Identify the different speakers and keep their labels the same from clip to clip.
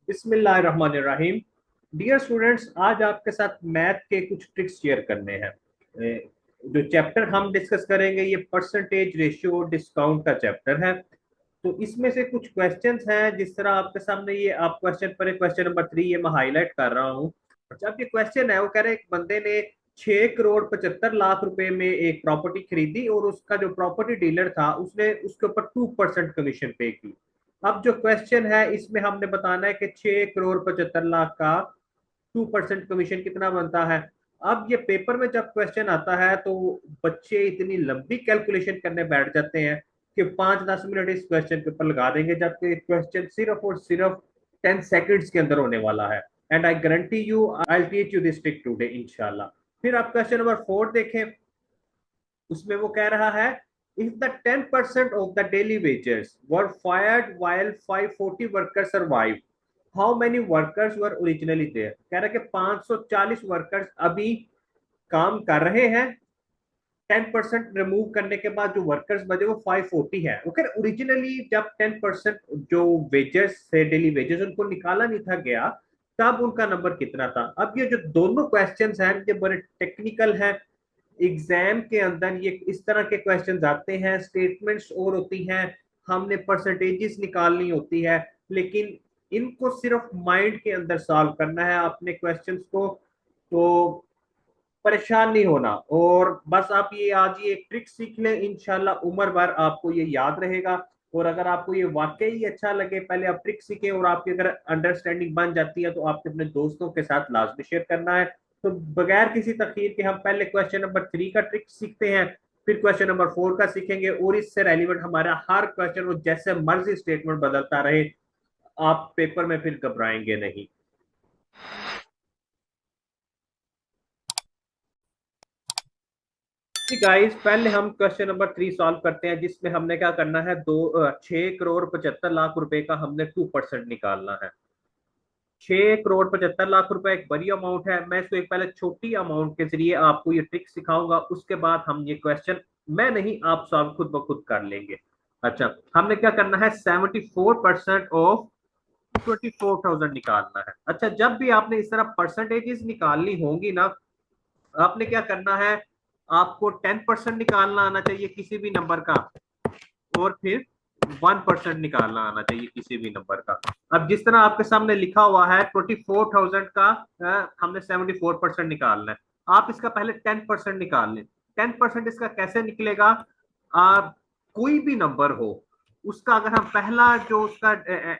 Speaker 1: बिस्मिल्लाहिर्रहमानिर्रहीम। Dear students, आज आपके साथ मैथ के कुछ ट्रिक्स शेयर करने हैं। जो चैप्टर हम डिस्कस करेंगे ये परसेंटेज रेशियो डिस्काउंट का चैप्टर है। तो इसमें से कुछ क्वेश्चंस हैं, जिस तरह आपके सामने ये आप क्वेश्चन पर क्वेश्चन नंबर 3 ये मैं हाईलाइट कर रहा हूँ। जब ये क्वेश्चन है वो कह रहे हैं एक बंदे ने 6 करोड़ 75 लाख रुपए में एक प्रॉपर्टी खरीदी और उसका जो प्रॉपर्टी डीलर था उसने उसके ऊपर 2% कमीशन पे की। अब जो क्वेश्चन है इसमें हमने बताना है कि 6 करोड़ 75 लाख का 2% कमीशन कितना बनता है। अब ये पेपर में जब क्वेश्चन आता है तो बच्चे इतनी लंबी कैलकुलेशन करने बैठ जाते हैं कि 5-10 मिनट इस क्वेश्चन के ऊपर लगा देंगे, जबकि क्वेश्चन सिर्फ और सिर्फ 10 सेकेंड्स के अंदर होने वाला है। And I guarantee you I teach you this trick today इंशाल्लाह। फिर आप क्वेश्चन नंबर 4 देखें। उसमें वो कह रहा है, if the 10% of the daily wages were fired while 540 workers survive, how many workers were originally there. कह रहा है कि 540 वर्कर्स अभी काम कर रहे हैं। 10% रिमूव करने के बाद जो वर्कर्स बचे वो 540 है। वो कह रहे ओरिजिनली जब 10% जो वेजेस थे, डेली वेजेस, उनको निकाला नहीं था गया, तब उनका नंबर कितना था। अब ये जो दोनों क्वेश्चंस हैं ये बड़े टेक्निकल हैं। एग्जाम के अंदर ये इस तरह के क्वेश्चंस आते हैं, स्टेटमेंट्स और होती हैं, हमने परसेंटेजेस निकालनी होती है, लेकिन इनको सिर्फ माइंड के अंदर सॉल्व करना है अपने क्वेश्चंस को। तो परेशान नहीं होना, और बस आप ये आज ये एक ट्रिक सीख लें, इंशाल्लाह उम्र भर आपको ये याद रहेगा। और अगर आपको ये वाकई अच्छा लगे, पहले आप ट्रिक सीखें और आपकी अगर अंडरस्टैंडिंग बन जाती है तो आपके अपने दोस्तों के साथ लाजमी शेयर करना है। तो बगैर किसी तखीर के हम पहले क्वेश्चन नंबर 3 का ट्रिक सीखते हैं, फिर क्वेश्चन नंबर 4 का सीखेंगे, और इससे रेलिवेंट हमारा हर क्वेश्चन वो जैसे मर्जी स्टेटमेंट बदलता रहे, आप पेपर में फिर घबराएंगे नहीं। गाइस, पहले हम क्वेश्चन नंबर 3 सॉल्व करते हैं, जिसमें हमने क्या करना है, 6 करोड़ 75 लाख रुपए का हमने 2% निकालना है। 6 करोड़ 75 लाख रुपए एक बड़ी अमाउंट है। मैं इसको एक पहले छोटी अमाउंट के जरिए आपको ये ट्रिक सिखाऊंगा, उसके बाद हम ये क्वेश्चन मैं नहीं आप सॉल्व खुद ब खुद कर लेंगे। अच्छा, हमने क्या करना है, 74% ऑफ 24,000 निकालना है। अच्छा, जब भी आपने इस तरह परसेंटेजेस निकालनी होंगी ना, आपने क्या करना है, आपको 10% निकालना आना चाहिए किसी भी नंबर का, और फिर 1% निकालना आना चाहिए किसी भी नंबर का। अब जिस तरह आपके सामने लिखा हुआ है 24,000 का हमने 74% निकालना है। आप इसका पहले 10% निकाल लें। 10% इसका कैसे निकलेगा, आप कोई भी नंबर हो उसका अगर हम पहला जो उसका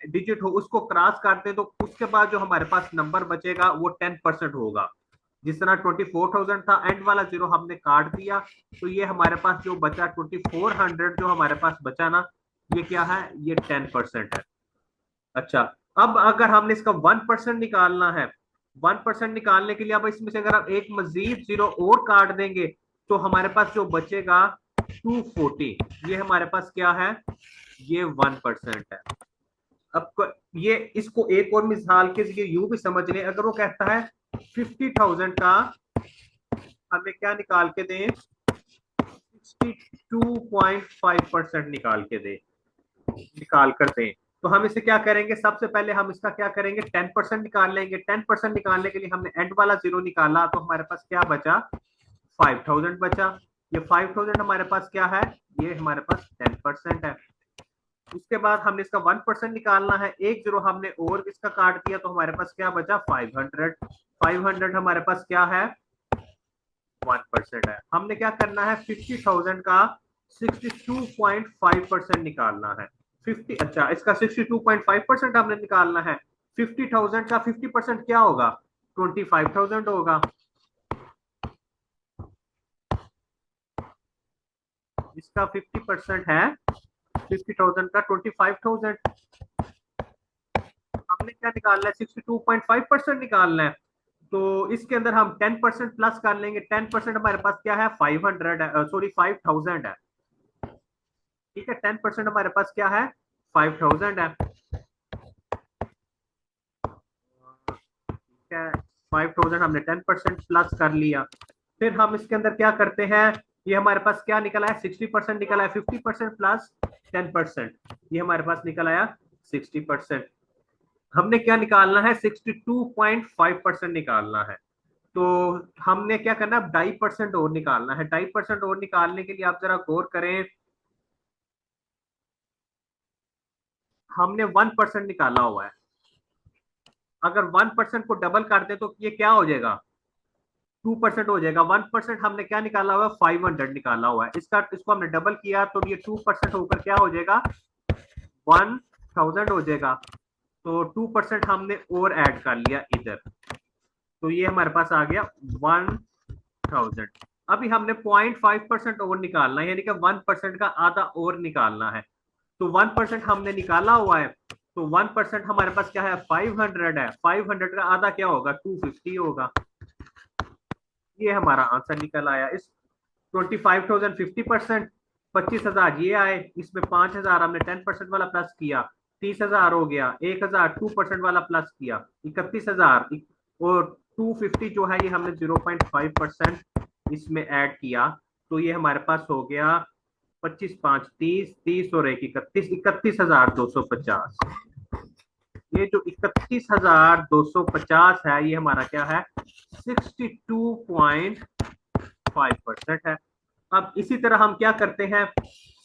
Speaker 1: डिजिट हो उसको क्रॉस करते हैं तो उसके बाद जो हमारे पास नंबर बचेगा वो 10% होगा। जिस तरह 24,000 था, एंड वाला जीरो हमने काट दिया, तो ये हमारे पास जो बचा 2400 जो हमारे पास बचा ना, ये क्या है, ये 10% है। अच्छा, अब अगर हमने इसका 1% निकालना है, 1% निकालने के लिए अब इसमें से अगर हम एक मजीद जीरो और काट देंगे तो हमारे पास जो बचेगा 240, ये हमारे पास क्या है, ये 1% है। अब ये इसको एक और मिसाल के लिए यूं भी समझ लें, अगर वो कहता है 50,000 का हमें क्या निकाल के दें, 62.5% निकाल कर दें, तो हम इसे क्या करेंगे, सबसे पहले हम इसका क्या करेंगे, 10% निकाल लेंगे। 10% निकालने के लिए हमने एंड वाला जीरो निकाला, तो हमारे पास क्या बचा, 5,000 बचा। ये 5,000 हमारे पास क्या है, ये हमारे पास 10% है। उसके बाद हमने इसका 1% निकालना है, एक जीरो हमने और इसका काट दिया, तो हमारे पास क्या बचा, 500। 500 हमारे पास क्या है, 1% है। हमने क्या करना है, 50,000 का 62.5% निकालना है। 50, अच्छा, इसका 62.5% हमने निकालना है। 50,000 का 50% क्या होगा, 25,000 होगा। इसका 50% है 50,000 का 25,000। हमने क्या निकालना है, 62.5% निकालना है। तो इसके अंदर हम 10% प्लस कर लेंगे। 10% हमारे पास क्या है, 500 है, सॉरी 5,000 है। ठीक है, 10% हमारे पास क्या है, 5,000 है। ठीक है, 5,000 हमने 10% प्लस कर लिया। फिर हम इसके अंदर क्या करते हैं, ये हमारे पास क्या निकला है, 60% निकला है। 50% प्लस 10%, ये हमारे पास निकल आया 60%। हमने क्या निकालना है, 62.5% निकालना है। तो हमने क्या करना है, 2.5% और निकालना है। 2.5% और निकालने के लिए आप जरा गौर करें, हमने 1% निकाला हुआ है। अगर 1% को डबल कर दे तो ये क्या हो जाएगा, 2% हो जाएगा। 1% हमने क्या निकाला हुआ है, 500 निकाला हुआ है। इसको हमने डबल किया तो ये 2% होकर क्या हो जाएगा, 1000 हो जाएगा। तो 2% हमने और ऐड कर लिया इधर, तो ये हमारे पास आ गया 1000। अभी हमने 0.5% और निकालना है, यानी कि 1% का आधा और निकालना है। तो 1% हमने निकाला हुआ है, तो 1% हमारे पास क्या है, 500 है। 500 का आधा क्या होगा, 250 होगा। ये हमारा आंसर निकल आया। इस 25,000 50%, 25,000 ये आए, इसमें 5,000 हमने 10% वाला प्लस किया, 30,000 हो गया। 1,000 2% वाला प्लस किया, 31,000। और 250 जो है ये हमने 0.5% इसमें ऐड किया, तो ये हमारे पास हो गया 25 5 30, 30 और 1 31, 31,250। ये जो 31,250 है ये हमारा क्या है, 62.5% है। अब इसी तरह हम क्या करते हैं,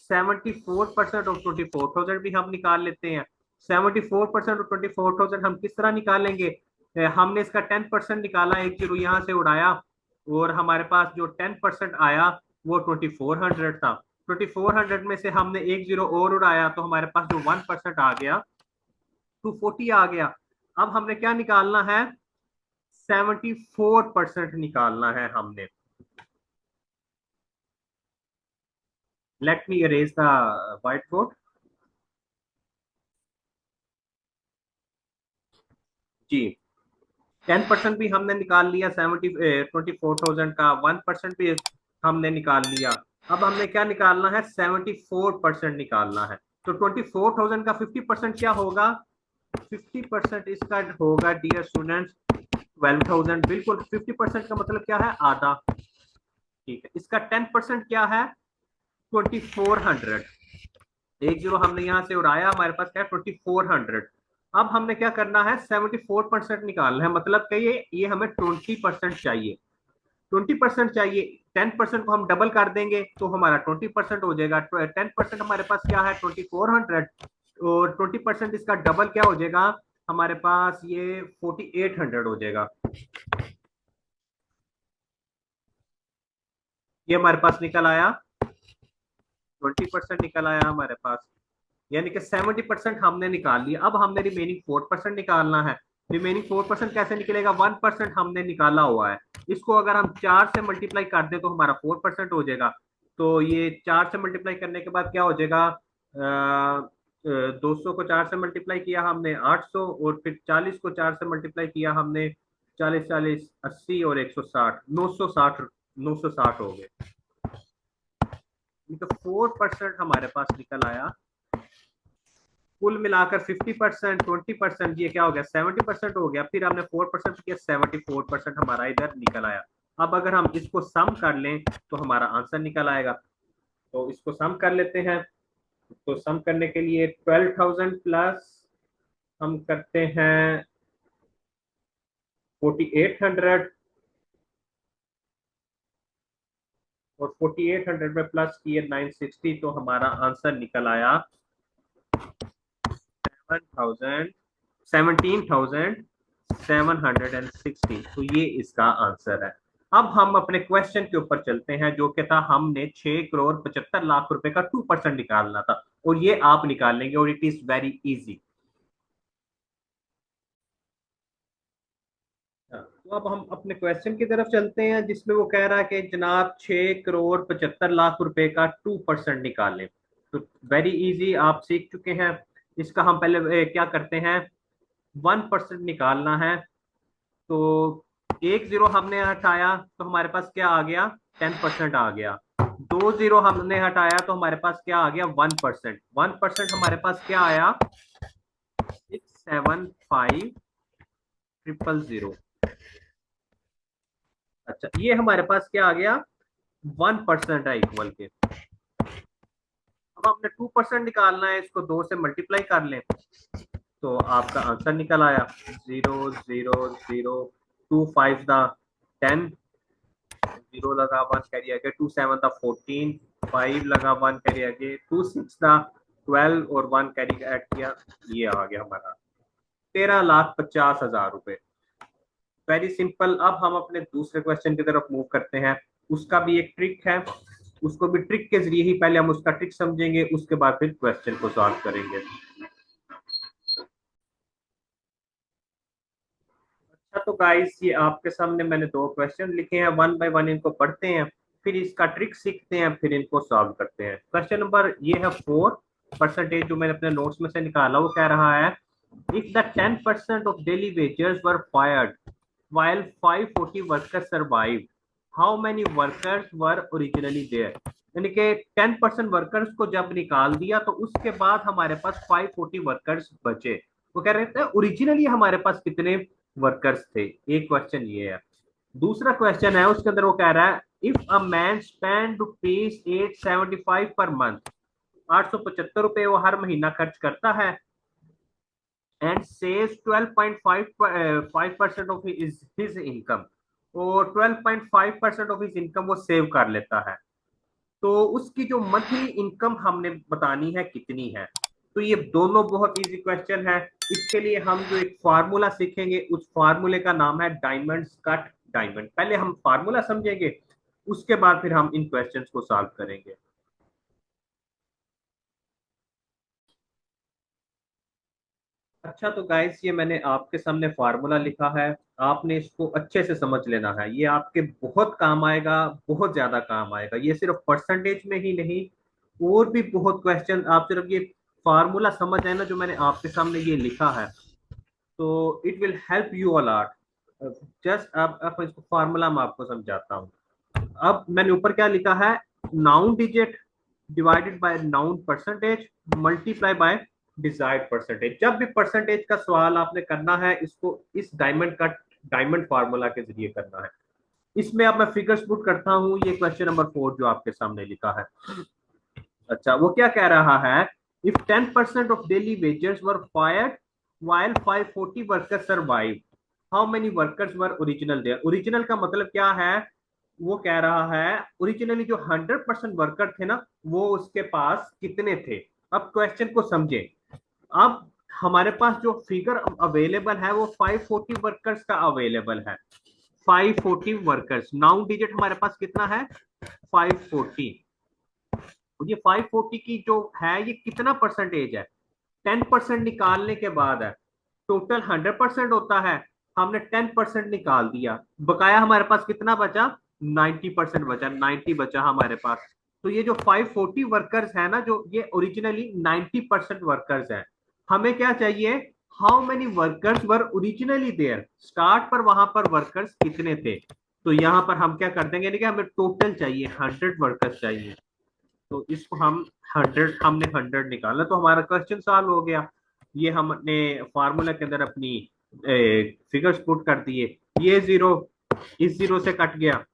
Speaker 1: 74% ऑफ 24,000 भी हम निकाल लेते हैं। 74% ऑफ 24,000 हम किस तरह निकालेंगे, हमने इसका 10% निकाला, एक जीरो यहाँ से उड़ाया, और हमारे पास जो 10% आया वो 2400 था। 2400 में से हमने एक जीरो और उड़ाया, तो हमारे पास जो 1% आ गया 240 आ गया। अब हमने क्या निकालना है, 74% निकालना है हमने। Let me arrange the white board. जी, 10% भी हमने निकाल लिया, 24,000 का 1% भी हमने निकाल लिया। अब हमने क्या निकालना है, 74% निकालना है। तो 24,000 का 50% क्या होगा, 50% इसका होगा डियर स्टूडेंट्स 12,000। बिल्कुल, 50% का मतलब क्या है, आधा। ठीक है, इसका 10% क्या है, 2400। एक जीरो हमने यहाँ से उड़ाया, हमारे पास क्या है, 2400। अब हमने क्या करना है, 74% निकालना है, मतलब कि ये हमें 20% चाहिए। 20% चाहिए। 10% को हम डबल कर देंगे तो हमारा 20% हो जाएगा। 10% हमारे पास क्या है, 2400, और 20% इसका डबल क्या हो जाएगा, हमारे पास ये 4800 हो जाएगा। ये हमारे पास निकल आया, 20% निकल आया हमारे पास, यानी कि 70% हमने निकाल लिया। अब हमने रिमेनिंग 4% निकालना है। रिमेनिंग 4% कैसे निकलेगा, 1% हमने निकाला हुआ है, इसको अगर हम 4 से मल्टीप्लाई कर दें तो हमारा 4% हो जाएगा। तो ये 4 से मल्टीप्लाई करने के बाद क्या हो जाएगा, 200 को 4 से मल्टीप्लाई किया हमने 800, और फिर 40 को 4 से मल्टीप्लाई किया हमने 40 40 80 और 160 960, 960 हो गए। तो 4% हमारे पास निकल आया। कुल मिलाकर 50%, 20%, ये क्या हो गया, 70% हो गया। फिर हमने 4% किया, 74% हमारा इधर निकल आया। अब अगर हम इसको सम कर लें तो हमारा आंसर निकल आएगा। तो इसको सम कर लेते हैं। तो सम करने के लिए 12,000 प्लस हम करते हैं 4800, और 4800 में प्लस किए 960, तो हमारा आंसर निकल आया 17,760। तो ये इसका आंसर है। अब हम अपने क्वेश्चन के ऊपर चलते हैं, जो कि था हमने 6,75,00,000 रुपए का 2% निकालना था, और ये आप निकालेंगे, और इट इज वेरी इजी। तो अब हम अपने क्वेश्चन की तरफ चलते हैं, जिसमें वो कह रहा है कि जनाब 6,75,00,000 रुपए का 2% निकालें। तो वेरी इजी, आप सीख चुके हैं। इसका हम पहले क्या करते हैं, 1% निकालना है। तो एक जीरो हमने हटाया तो हमारे पास क्या आ गया, 10% आ गया। दो जीरो हमने हटाया तो हमारे पास क्या आ गया, 1%। 1% हमारे पास क्या आया, 675,000। अच्छा, ये हमारे पास क्या आ गया, 1% है इक्वल के। अब हमने 2% निकालना है, इसको 2 से मल्टीप्लाई कर लें। तो आपका आंसर निकल आया 0 0 0 2 5 द 10, 0 लगा 1 कैरी आगे 2 7 द 14, 5 लगा 1 कैरी आगे 2 6 द 12 और 1 कैरी ऐड किया, ये आ गया हमारा 13,50,000 रुपए। Very simple. अब हम अपने दूसरे क्वेश्चन की तरफ मूव करते हैं। उसका भी एक ट्रिक है, उसको भी ट्रिक के जरिए ही पहले हम उसका ट्रिक समझेंगे, उसके बाद फिर क्वेश्चन को सॉल्व करेंगे। अच्छा तो गाइस, ये आपके सामने मैंने दो क्वेश्चन लिखे हैं, वन बाय वन इनको पढ़ते हैं, फिर इसका ट्रिक सीखते हैं, फिर इनको सॉल्व करते हैं। क्वेश्चन नंबर ये है 4%, जो मैंने अपने नोट्स में से निकाला, वो कह रहा है if the 10% of daily wagers were fired while 540 workers survived, how many workers were originally there? यानी कि 10% वर्कर्स को जब निकाल दिया तो उसके बाद हमारे पास 540 वर्कर्स बचे। वो कह रहे थे ओरिजिनली हमारे पास कितने वर्कर्स थे। एक क्वेश्चन ये है। दूसरा क्वेश्चन है, उसके अंदर वो कह रहा है if a man spend ₹875 per month, 875 वो हर महीना खर्च करता है, and saves 12.5% of his income, और 12.5% ऑफ हिज इनकम वो सेव कर लेता है, तो उसकी जो मंथली इनकम हमने बतानी है कितनी है। तो ये दोनों बहुत इजी क्वेश्चन है। इसके लिए हम जो एक फार्मूला सीखेंगे, उस फार्मूले का नाम है डायमंड कट डायमंड। पहले हम फार्मूला समझेंगे, उसके बाद फिर हम इन क्वेश्चंस को सॉल्व करेंगे। अच्छा तो गाइस, ये मैंने आपके सामने फार्मूला लिखा है, आपने इसको अच्छे से समझ लेना है, ये आपके बहुत काम आएगा, बहुत ज्यादा काम आएगा। ये सिर्फ परसेंटेज में ही नहीं, और भी बहुत क्वेश्चन, आप सिर्फ ये फार्मूला समझ आए ना जो मैंने आपके सामने ये लिखा है, तो it will help you a lot. Just अब इसको फार्मूला मैं आपको समझाता हूँ। अब मैंने ऊपर क्या लिखा है, noun digit divided by noun percentage multiply by desired percentage. जब भी परसेंटेज का सवाल आपने करना है, इसको इस डायमंड फार्मूला के जरिए करना है। इसमें अब मैं फिगर्स पुट करता हूँ। ये क्वेश्चन नंबर 4 जो आपके सामने लिखा है। अच्छा, वो क्या कह रहा है, if 10% of daily wagers were fired while 540 workers survive, how many workers were original there. Original का मतलब क्या है, वो कह रहा है ओरिजिनली जो 100% वर्कर थे ना, वो उसके पास कितने थे। अब क्वेश्चन को समझे। अब हमारे पास जो फिगर अवेलेबल है वो 540 वर्कर्स का अवेलेबल है। 540 वर्कर्स, नाउन डिजिट हमारे पास कितना है, 540। तो ये 540 की जो है ये कितना परसेंटेज है, 10% निकालने के बाद है। टोटल 100% होता है, हमने 10% निकाल दिया, बकाया हमारे पास कितना बचा, 90% बचा, 90 बचा हमारे पास। तो ये जो 540 वर्कर्स है ना, जो ये ओरिजिनली 90% वर्कर्स है। हमें क्या चाहिए, how many workers were originally there, start पर वहां पर वर्कर्स कितने थे। तो यहाँ पर हम क्या कर देंगे, कि हमें टोटल चाहिए, 100 वर्कर्स चाहिए। तो इसको हम 100, हमने 100 निकाला तो हमारा क्वेश्चन सॉल्व हो गया। ये हमने फार्मूला के अंदर अपनी फिगर्स पुट कर दिए। ये जीरो इस जीरो से कट गया,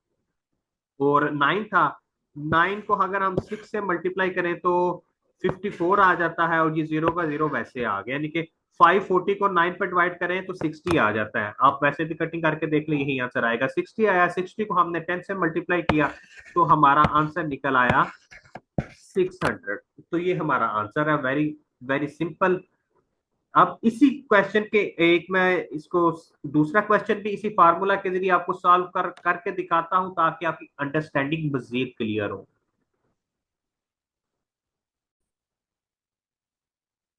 Speaker 1: और 9 था, 9 को अगर हम 6 से मल्टीप्लाई करें तो 54 आ जाता है, और ये जीरो का जीरो वैसे आ गया, यानी कि 540 को 9 पर डिवाइड करें तो 60 आ जाता है। आप वैसे भी कटिंग करके देख लें, यही आंसर आएगा, 60 आया। 60 को हमने 10 से मल्टीप्लाई किया तो हमारा आंसर निकल आया 600। तो ये हमारा आंसर है, वेरी वेरी सिंपल। अब इसी क्वेश्चन के एक मैं इसको दूसरा क्वेश्चन भी इसी फार्मूला के जरिए आपको सॉल्व करके दिखाता हूं, ताकि आपकी अंडरस्टैंडिंग मजीद क्लियर हो।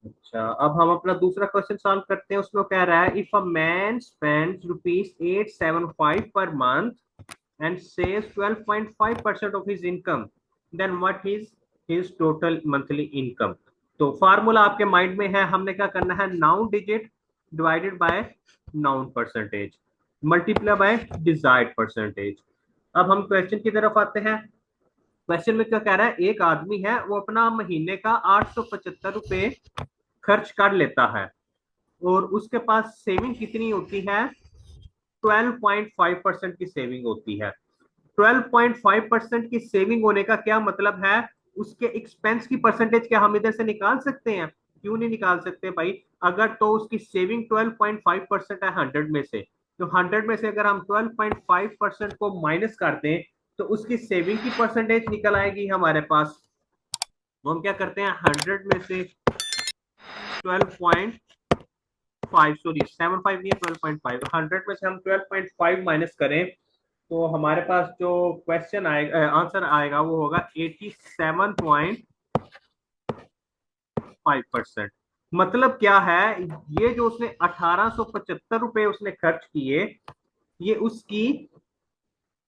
Speaker 1: अच्छा, अब हम अपना दूसरा क्वेश्चन सॉल्व करते हैं। उसमें कह रहा है if a man spends ₹875 per month and saves 12.5% of his income, then what is his total monthly income। तो फार्मूला आपके माइंड में है, हमने क्या करना है, noun digit divided by noun percentage multiply by desired percentage. अब हम क्वेश्चन की तरफ आते हैं। क्वेश्चन में क्या कह रहा है, एक आदमी है, वो अपना महीने का ₹875 खर्च कर लेता है, और उसके पास सेविंग कितनी होती है, 12.5% की सेविंग होती है। 12.5% की सेविंग होने का क्या मतलब है, उसके एक्सपेंस की परसेंटेज क्या हम इधर से निकाल सकते हैं। क्यों नहीं निकाल सकते भाई? अगर तो उसकी सेविंग 12.5% है 100 में से, तो 100 में से अगर हम 12.5% को माइनस कर दें तो उसकी सेविंग की परसेंटेज निकल आएगी हमारे पास। वो हम क्या करते हैं, 100 में से 12.5, सॉरी 75 नहीं है 12.5, 100 में से हम 12.5 माइनस करें तो हमारे पास जो क्वेश्चन आएगा, आंसर आएगा, वो होगा 87.5%। मतलब क्या है, ये जो उसने 1875 रुपए उसने खर्च किए, ये उसकी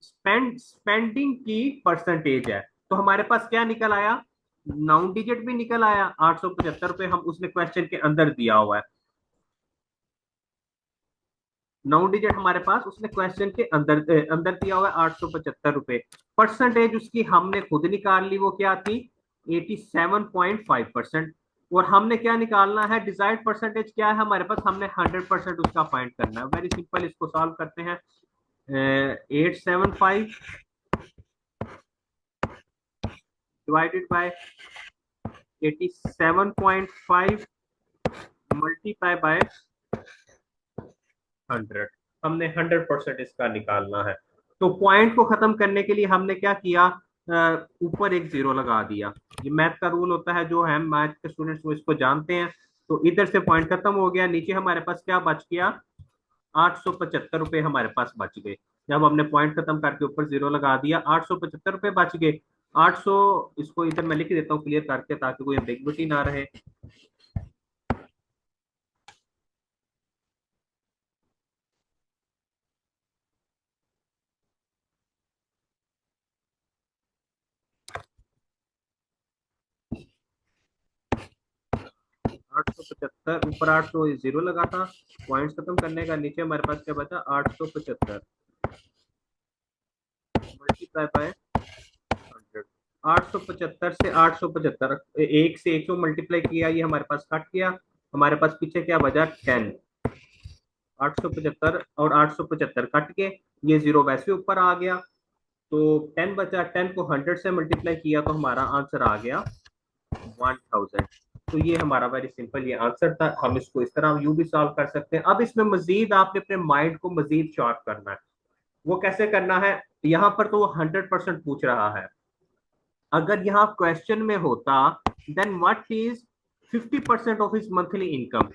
Speaker 1: स्पेंडिंग की परसेंटेज है। तो हमारे पास क्या निकल आया, 9 डिजिट भी निकल आया, 875 रुपए हम उसने क्वेश्चन के अंदर दिया हुआ है। 9 डिजिट हमारे पास उसने क्वेश्चन के अंदर अंदर दिया हुआ है, 875 रुपए। परसेंटेज उसकी हमने खुद निकाल ली, वो क्या थी, 87.5%। और हमने क्या निकालना है, डिजायर्ड परसेंटेज क्या है हमारे पास, हमने 100% उसका फाइंड करना है। वेरी सिंपल, इसको सॉल्व करते हैं। 875 डिवाइडेड बाय 87.5 मल्टीप्लाई बाय 100। हमने 100% इसका निकालना है। तो पॉइंट को खत्म करने के लिए हमने क्या किया, ऊपर एक जीरो लगा दिया। ये मैथ का रूल होता है, जो है मैथ के स्टूडेंट्स वो इसको जानते हैं। तो इधर से पॉइंट खत्म हो गया, नीचे हमारे पास क्या बच गया, 875 रुपए हमारे पास बच गए। जब हमने पॉइंट खत्म करके ऊपर जीरो लगा दिया, 875 रुपए बच गए। 800, इसको इधर मैं लिख देता हूँ क्लियर करके, ताकि कोई एम्बिग्विटी ना रहे। 875, ऊपर 800 जीरो लगा था, पॉइंट्स खत्म करने का, नीचे हमारे पास क्या बचा, 875 मल्टीप्लाई बाय 100। 875 से 875, एक से 100 मल्टीप्लाई किया, ये हमारे पास कट गया, हमारे पास पीछे क्या बचा, 10। 875 और 875 कट के ये जीरो वैसे ऊपर आ गया, तो 10 बचा। 10 को 100 से मल्टीप्लाई किया तो हमारा आंसर आ गया 1000। तो ये हमारा वेरी सिंपल ये आंसर था। हम इसको इस तरह यू भी सॉल्व कर सकते हैं। अब इसमें मजीद आपने अपने माइंड को मजीद शार्प करना है। वो कैसे करना है, यहाँ पर तो वो 100% पूछ रहा है। अगर यहाँ क्वेश्चन में होता then what is 50% of his monthly income,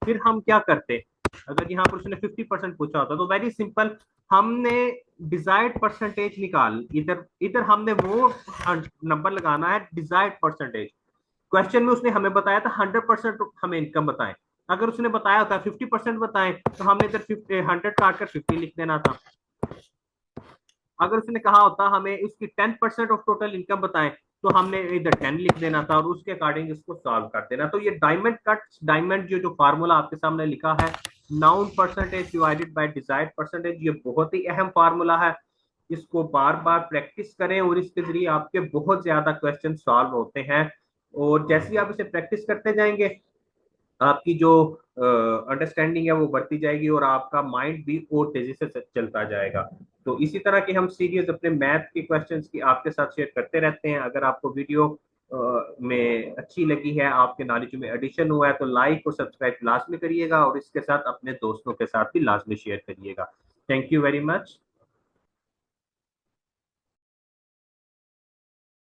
Speaker 1: फिर हम क्या करते। अगर यहाँ पर उसने 50% पूछा होता तो वेरी सिंपल, हमने डिजायर्ड परसेंटेज निकाल, इधर इधर हमने वो नंबर लगाना है डिजायर्ड परसेंटेज। क्वेश्चन में उसने हमें बताया था 100% हमें इनकम बताएं। अगर उसने बताया था 50% बताएं, तो हमने इधर 100 काट कर 50 लिख देना था। अगर उसने कहा होता हमें इसकी 10% ऑफ टोटल इनकम बताएं, तो हमने इधर 10 लिख देना था और उसके अकॉर्डिंग इसको सॉल्व कर देना। तो ये डायमंड कट, डायमंड जो जो फार्मूला आपके सामने लिखा है, noun percentage divided by desired percentage, ये बहुत ही अहम फार्मूला है। इसको बार बार प्रैक्टिस करें और इसके जरिए आपके बहुत ज्यादा क्वेश्चन सॉल्व होते हैं। और जैसे ही आप इसे प्रैक्टिस करते जाएंगे, आपकी जो अंडरस्टैंडिंग है वो बढ़ती जाएगी और आपका माइंड भी और तेजी से चलता जाएगा। तो इसी तरह की हम सीरीज अपने मैथ के क्वेश्चंस की आपके साथ शेयर करते रहते हैं। अगर आपको वीडियो में अच्छी लगी है, आपके नॉलेज में एडिशन हुआ है, तो लाइक और सब्सक्राइब लाजमी करिएगा और इसके साथ अपने दोस्तों के साथ भी लाजमी शेयर करिएगा। Thank you very much.